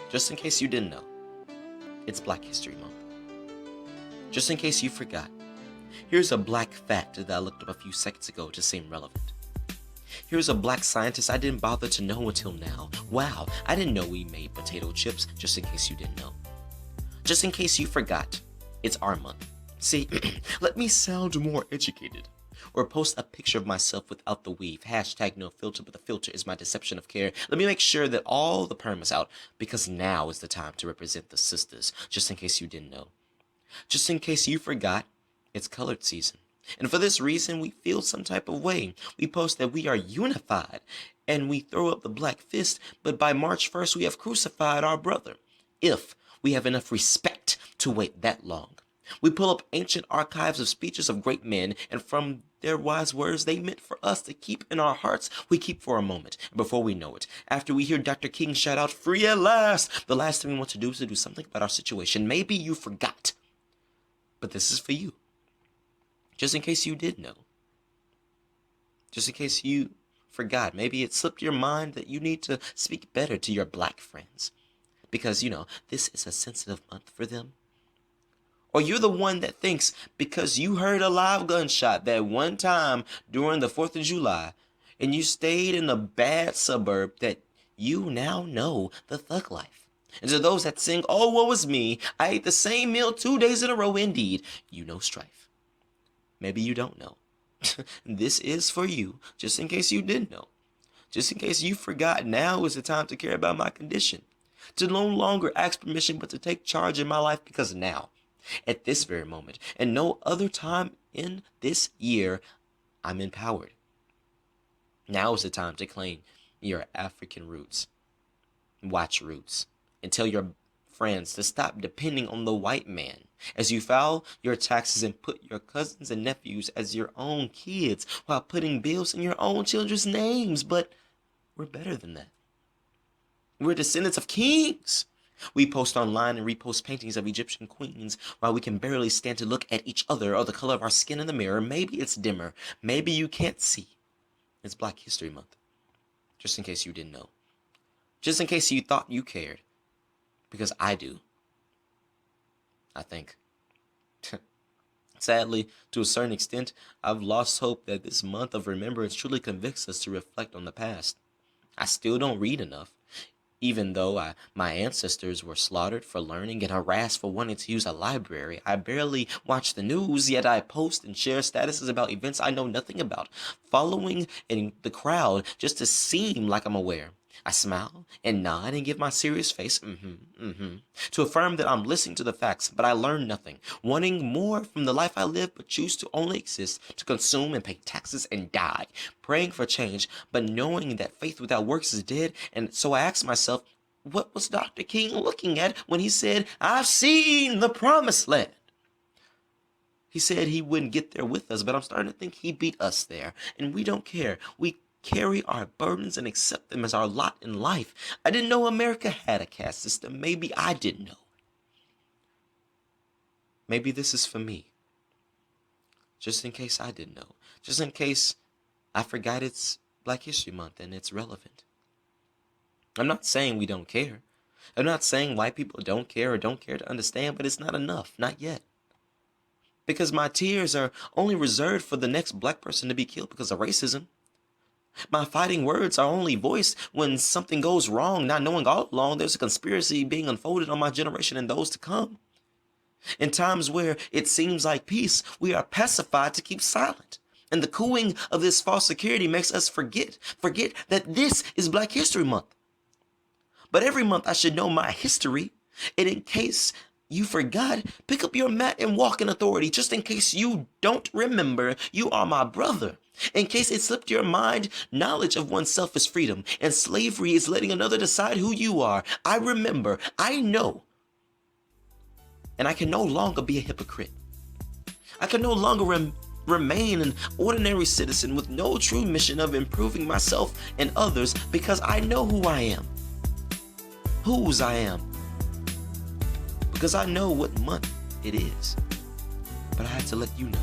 Just in case you didn't know, it's Black History Month. Just in case you forgot, here's a black fact that I looked up a few seconds ago to seem relevant. Here's a black scientist I didn't bother to know until now. Wow, I didn't know we made potato chips, just in case you didn't know. Just in case you forgot, it's our month. See, let me sound more educated. Or post a picture of myself without the weave. Hashtag no filter, but the filter is my deception of care. Let me make sure that all the perm is out, because now is the time to represent the sisters, just in case you didn't know. Just in case you forgot, it's colored season. And for this reason, we feel some type of way. We post that we are unified, and we throw up the black fist, but by March 1st, we have crucified our brother. If we have enough respect to wait that long. We pull up ancient archives of speeches of great men, and from their wise words they meant for us to keep in our hearts, we keep for a moment. And before we know it, after we hear Dr. King shout out, "Free at last," the last thing we want to do is to do something about our situation. Maybe you forgot, but this is for you. Just in case you did know. Just in case you forgot. Maybe it slipped your mind that you need to speak better to your black friends. Because, this is a sensitive month for them. Or you're the one that thinks because you heard a live gunshot that one time during the 4th of July and you stayed in a bad suburb that you now know the thug life. And to those that sing, "Oh, woe is me, I ate the same meal 2 days in a row," indeed, you know strife. Maybe you don't know. This is for you, just in case you didn't know. Just in case you forgot, now is the time to care about my condition. To no longer ask permission, but to take charge in my life, because now, at this very moment, and no other time in this year, I'm empowered. Now is the time to claim your African roots, watch roots, and tell your friends to stop depending on the white man as you file your taxes and put your cousins and nephews as your own kids while putting bills in your own children's names. But we're better than that. We're descendants of kings. We post online and repost paintings of Egyptian queens while we can barely stand to look at each other or the color of our skin in the mirror. Maybe it's dimmer. Maybe you can't see. It's Black History Month. Just in case you didn't know. Just in case you thought you cared. Because I do. I think. Sadly, to a certain extent, I've lost hope that this month of remembrance truly convicts us to reflect on the past. I still don't read enough. Even though my ancestors were slaughtered for learning and harassed for wanting to use a library, I barely watch the news, yet I post and share statuses about events I know nothing about, following in the crowd just to seem like I'm aware. I smile and nod and give my serious face, to affirm that I'm listening to the facts, but I learn nothing, wanting more from the life I live, but choose to only exist to consume and pay taxes and die, praying for change, but knowing that faith without works is dead. And so I ask myself, what was Dr. King looking at when he said, "I've seen the promised land"? He said he wouldn't get there with us, but I'm starting to think he beat us there, and we don't care. We carry our burdens and accept them as our lot in life. I didn't know America had a caste system. Maybe I didn't know. Maybe this is for me. Just in case I didn't know. Just in case I forgot it's Black History Month and it's relevant. I'm not saying we don't care. I'm not saying white people don't care or don't care to understand, but it's not enough. Not yet. Because my tears are only reserved for the next black person to be killed because of racism. My fighting words are only voiced when something goes wrong, not knowing all along there's a conspiracy being unfolded on my generation and those to come. In times where it seems like peace, we are pacified to keep silent. And the cooing of this false security makes us forget that this is Black History Month. But every month I should know my history, and in case you forgot, pick up your mat and walk in authority. Just in case you don't remember, you are my brother. In case it slipped your mind, knowledge of oneself is freedom, and slavery is letting another decide who you are. I remember, I know, and I can no longer be a hypocrite. I can no longer remain an ordinary citizen with no true mission of improving myself and others, because I know who I am, whose I am, because I know what month it is. But I had to let you know.